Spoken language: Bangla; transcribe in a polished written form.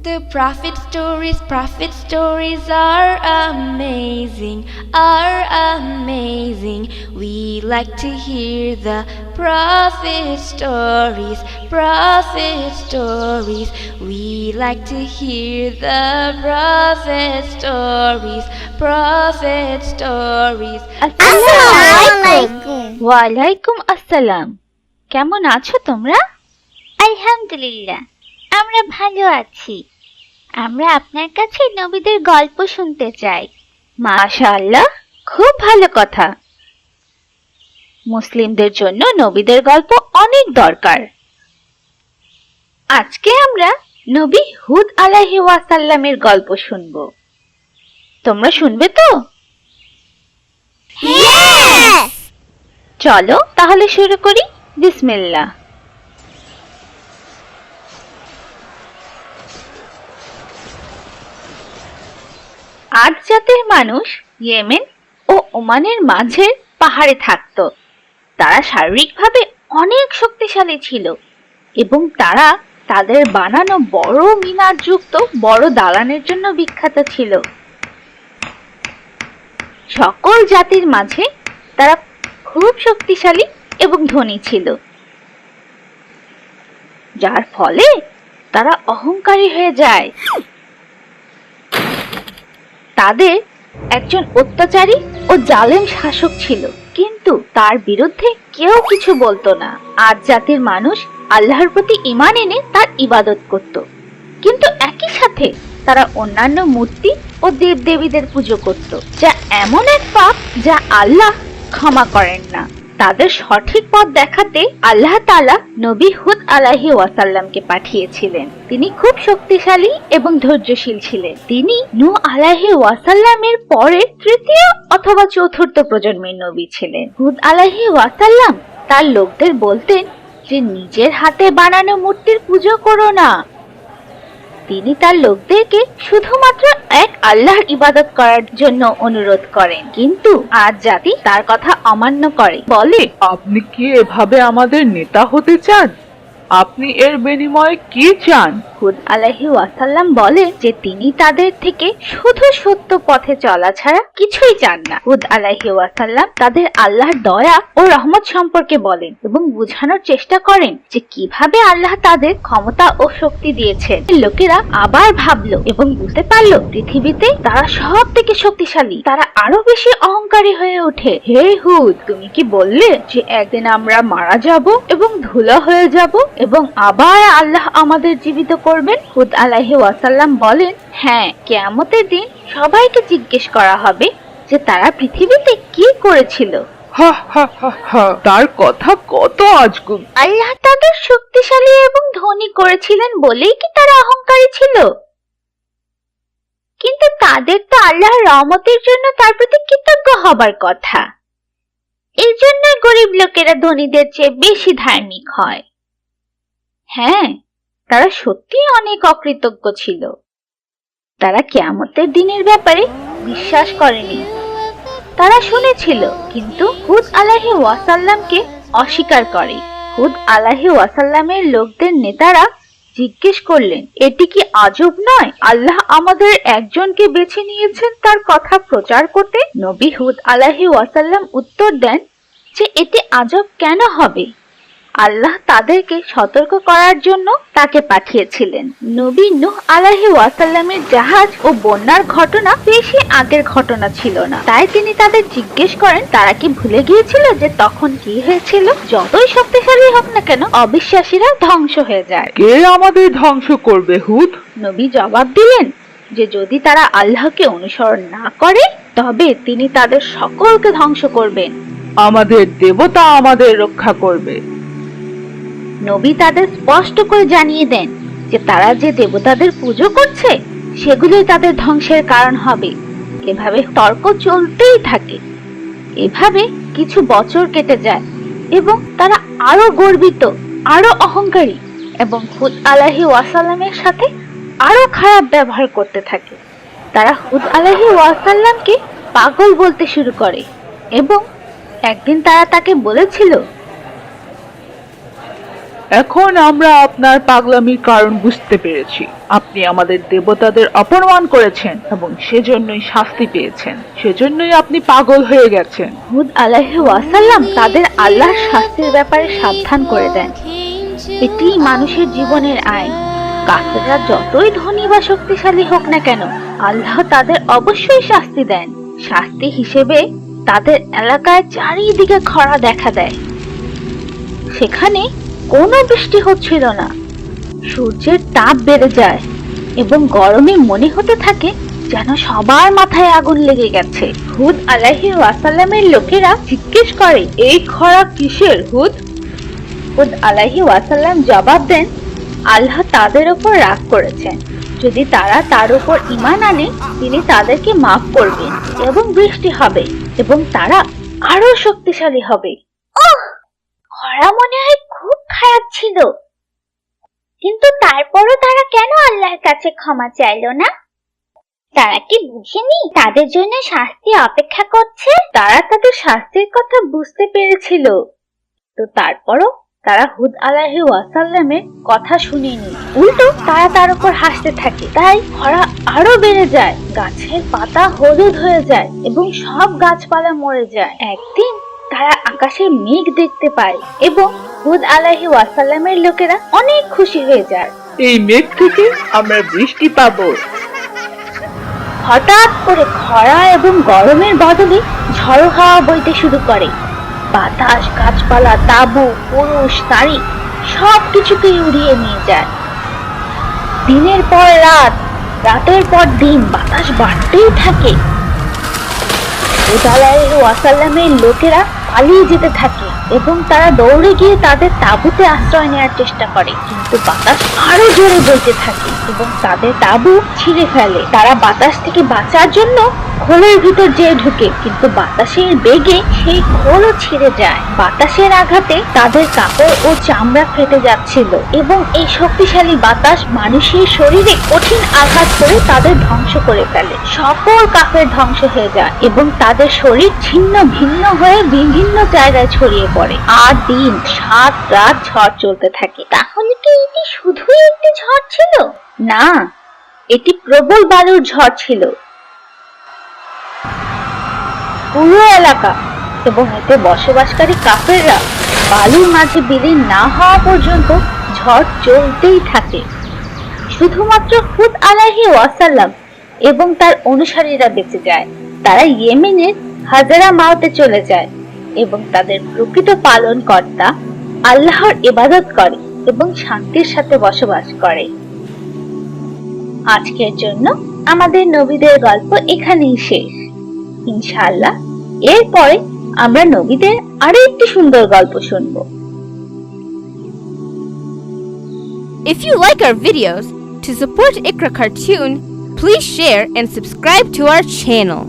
The prophet stories are amazing, are amazing. We like to hear the prophet stories, prophet stories. We like to hear the prophet stories, prophet stories. আসসালামু ওয়ালাইকুম আসসালাম। কেমন আছো তোমরা? আলহামদুলিল্লাহ, আমরা ভালো আছি। আমরা আপনার কাছে নবীদের গল্প শুনতে চাই। মাশাআল্লাহ, খুব ভালো কথা। মুসলিমদের জন্য নবীদের গল্প অনেক দরকার। আজকে আমরা নবী হুদ আলাইহিস ওয়াসাল্লামের গল্প শুনব। তোমরা শুনবে তো? হ্যাঁ। চলো তাহলে শুরু করি। বিসমিল্লাহ। আদ জাতের মানুষ ইয়েমেন ও ওমানের মাঝের পাহাড়ে থাকত। তারা শারীরিকভাবে অনেক শক্তিশালী ছিল এবং তারা তাদের বানানো বড় মিনারযুক্ত বড় দালানের জন্য বিখ্যাত ছিল। সকল জাতির মাঝে তারা খুব শক্তিশালী এবং ধনী ছিল, যার ফলে তারা অহংকারী হয়ে যায়। তাদের একজন অত্যাচারী ও জালেম শাসক ছিল, কিন্তু তার বিরুদ্ধে কেউ কিছু বলতো না। আদ জাতির মানুষ আল্লাহর প্রতি ঈমান এনে তার ইবাদত করত, কিন্তু একই সাথে তারা অন্যান্য মূর্তি ও দেবদেবীদের পুজো করত, যা এমন এক পাপ যা আল্লাহ ক্ষমা করেন না। তাদের সঠিক পথ দেখাতে আল্লাহ তাআলা নবী হুদ আলাইহিস ওয়াসাল্লামকে পাঠিয়েছিলেন। তিনি খুব শক্তিশালী এবং ধৈর্যশীল ছিলেন। তিনি নূহ আলাইহিস ওয়াসাল্লামের পরে তৃতীয় অথবা চতুর্থ প্রজন্মের নবী ছিলেন। হুদ আলাইহিস ওয়াসাল্লাম তার লোকদের বলতেন যে নিজের হাতে বানানো মূর্তির পুজো করো না। তিনি তার লোকদেরকে শুধুমাত্র এক আল্লাহর ইবাদত করার জন্য অনুরোধ করেন, কিন্তু আজ জাতি তার কথা অমান্য করে, বলে, আপনি কি এভাবে আমাদের নেতা হতে চান? আপনি এর বিনিময়ে কি চান? হুদ আলাইহিস ওয়াসাল্লাম বলেন যে তিনি তাদের থেকে শুধু সত্য পথে চলা ছাড়া কিছুই চান না। হুদ আলাইহিস ওয়াসাল্লাম তাদের আল্লাহর দয়া ও রহমত সম্পর্কে বলেন এবং বোঝানোর চেষ্টা করেন যে কিভাবে আল্লাহ তাদের ক্ষমতা ও শক্তি দিয়েছেন। লোকেরা আবার ভাবলো এবং বুঝতে পারলো পৃথিবীতে তারা সব থেকে শক্তিশালী। তারা আরো বেশি অহংকারী হয়ে ওঠে। হে হুদ, তুমি কি বললে যে একদিন আমরা মারা যাব এবং ধুলা হয়ে যাব এবং আবার আল্লাহ আমাদের জীবিত করবেন? হুদ আলাইহিস ওয়াসাল্লাম বলেন, হ্যাঁ, কিয়ামতের দিন সবাইকে জিজ্ঞেস করা হবে যে তারা পৃথিবীতে কি করেছিল। তার কথা কত আজগুব। আল্লাহ তাদের শক্তিশালী এবং ধনী করেছিলেন বলেই কি তারা অহংকারী ছিল? কিন্তু তাদের তো আল্লাহর রহমতের জন্য তার প্রতি কৃতজ্ঞ হবার কথা। এই জন্যই গরিব লোকেরা ধনীদের চেয়ে বেশি ধার্মিক হয়। হ্যাঁ, তারা সত্যিই অনেক অকৃতজ্ঞ ছিল। তারা কিয়ামতের দিনের ব্যাপারে বিশ্বাস করেনি। তারা শুনেছিল কিন্তু হুদ আলাইহিস ওয়াসাল্লামকে অস্বীকার করে। হুদ আলাইহিস ওয়াসাল্লামের লোকদের নেতারা জিজ্ঞেস করলেন, এটি কি আজব নয়? আল্লাহ আমাদের একজনকে বেছে নিয়েছেন তার কথা প্রচার করতে। নবী হুদ আলাইহিস ওয়াসাল্লাম উত্তর দেন যে এটি আজব কেন হবে? আল্লাহ তাদেরকে সতর্ক করার জন্য তাকে পাঠিয়েছিলেন। নবী নূহ আলাইহিস ওয়াসাল্লামের জাহাজ ও বন্যার ঘটনা বেশি আগের ঘটনা ছিল না, তাই তিনি তাদের জিজ্ঞেস করেন তারা কি ভুলে গিয়েছিল যে তখন কি হয়েছিল? যতই শক্তিশালী হোক না কেন, অবিশ্বাসীরা ধ্বংস হয়ে যায়। কে আমাদের ধ্বংস করবে হুদ? নবী জবাব দিলেন যে যদি তারা আল্লাহকে অনুসরণ না করে তবে তিনি তাদের সকলকে ধ্বংস করবেন। আমাদের দেবতা আমাদের রক্ষা করবে। নবী তাদের স্পষ্ট করে জানিয়ে দেন যে তারা যে দেবতাদের পুজো করছে সেগুলোই তাদের ধ্বংসের কারণ হবে। এভাবে তর্ক চলতেই থাকে। এভাবে কিছু বছর কেটে যায় এবং তারা আরো গর্বিত, আরো অহংকারী এবং হুদ আলাইহিস ওয়াসাল্লামের সাথে আরো খারাপ ব্যবহার করতে থাকে। তারা হুদ আলাইহিস ওয়াসাল্লামকে পাগল বলতে শুরু করে এবং একদিন তারা তাকে বলেছিল, এখন আমরা আপনার পাগলামির কারণ বুঝতে পেরেছি। আপনি আমাদের দেবতাদের অপমান করেছেন এবং সেজন্যই শাস্তি পেয়েছেন। সেজন্যই আপনি পাগল হয়ে গেছেন। হুদ আলাইহি ওয়াসাল্লাম তাদের আল্লাহর শাস্তির ব্যাপারে সাবধান করে দেন। এটি মানুষের জীবনের আইন। কাফেররা যতই ধনী বা শক্তিশালী হোক না কেন, আল্লাহ তাদের অবশ্যই শাস্তি দেন। শাস্তি হিসেবে তাদের এলাকায় চারিদিকে খরা দেখা দেয়। সেখানে কোনো বৃষ্টি হচ্ছিল না। সূর্যের তাপ বেড়ে যায় এবং গরমে মনে হতে থাকে যেন সবার মাথায় আগুন লেগে গেছে। হুদ আলাইহি ওয়াসাল্লামের লোকেরা জিজ্ঞেস করে, এই খরা কিসের হুদ? হুদ আলাইহি ওয়াসাল্লাম জবাব দেন, আল্লাহ তাদের উপর রাগ করেছেন। যদি তারা তার উপর ঈমান আনে, তিনি তাদেরকে মাফ করবেন এবং বৃষ্টি হবে এবং তারা আরো শক্তিশালী হবে। খরা মনে হয় খুব খারাপ ছিল, কিন্তু তারপরও তারা কেন আল্লাহর কাছে ক্ষমা চাইলো না? তারা কি বুঝেনি তাদের জন্য শাস্তি অপেক্ষা করছে? তারা তাদের শাস্তির কথা বুঝতে পেরেছিল, তো তারপরও তারা হুদ আলাইহি ওয়াসাল্লামের কথা শুনেনি। উল্টো তারা তার উপর হাসতে থাকে। তাই খরা আরো বেড়ে যায়, গাছের পাতা হলুদ হয়ে যায় এবং সব গাছপালা মরে যায়। একদিন তারা আকাশে মেঘ দেখতে পায় এবং হুদ আলাইহি ওয়াসাল্লামের লোকেরা অনেক খুশি হয়ে যায়। এই মেঘ থেকে আমরা বৃষ্টি পাবো। হঠাৎ করে খরা এবং গরমের বদলে ঝড়ো হাওয়া বইতে শুরু করে। বাতাস, গাছপালা, তাঁবু, পুরুষ, নারী সবকিছুকেই উড়িয়ে নিয়ে যায়। দিনের পর রাত, রাতের পর দিন বাতাস বাড়তেই থাকে। হুদ আলাইহি ওয়াসাল্লামের লোকেরা পালিয়ে যেতে থাকে এবং তারা দৌড়ে গিয়ে তাদের তাঁবুতে আশ্রয় নেওয়ার চেষ্টা করে, কিন্তু বাতাস আরো জোরে বইতে থাকে এবং তাদের তাঁবু ছিঁড়ে ফেলে। তারা বাতাস থেকে বাঁচার জন্য খোলের ভিতর যেয়ে ঢুকে, কিন্তু বাতাসের বেগে সেই খোলও ছিঁড়ে যায়। বাতাসের আঘাতে তাদের কাপড় ও চামড়া ফেটে যাচ্ছিল এবং এই শক্তিশালী বাতাস মানুষের শরীরে কঠিন আঘাত করে তাদের ধ্বংস করে ফেলে। সকল কাফের ধ্বংস হয়ে যায় এবং তাদের শরীর ছিন্ন ভিন্ন হয়ে বিভিন্ন জায়গায় ছড়িয়ে পড়ে। 8 দিন 7 রাত ঝড় চলতে থাকে। তাহলে কি এটি শুধুই একটি ঝড় ছিল? না, এটি প্রবল বালুর ঝড় ছিল। পুরো এলাকা এবং এতে বসবাসকারী কাফেররা বালুর মাঝে বিলীন না হওয়া পর্যন্ত ঝড় চলতেই থাকে। শুধুমাত্র হুদ আলাইহি ওয়াসাল্লাম এবং তার অনুসারীরা বেঁচে যায়। তারা ইয়েমেনের হাজারা মাউতে চলে যায় এবং তাদের প্রকৃত পালনকর্তা আল্লাহর ইবাদত করে এবং শান্তির সাথে বসবাস করে। আজকের জন্য আমাদের নবীদের গল্প এখানেই শেষ। ইনশাআল্লাহ এরপরে আমরা নবীদের আরো একটি সুন্দর গল্প শুনবো। If you like our videos, to support Ikra Cartoon, please share and subscribe to our channel.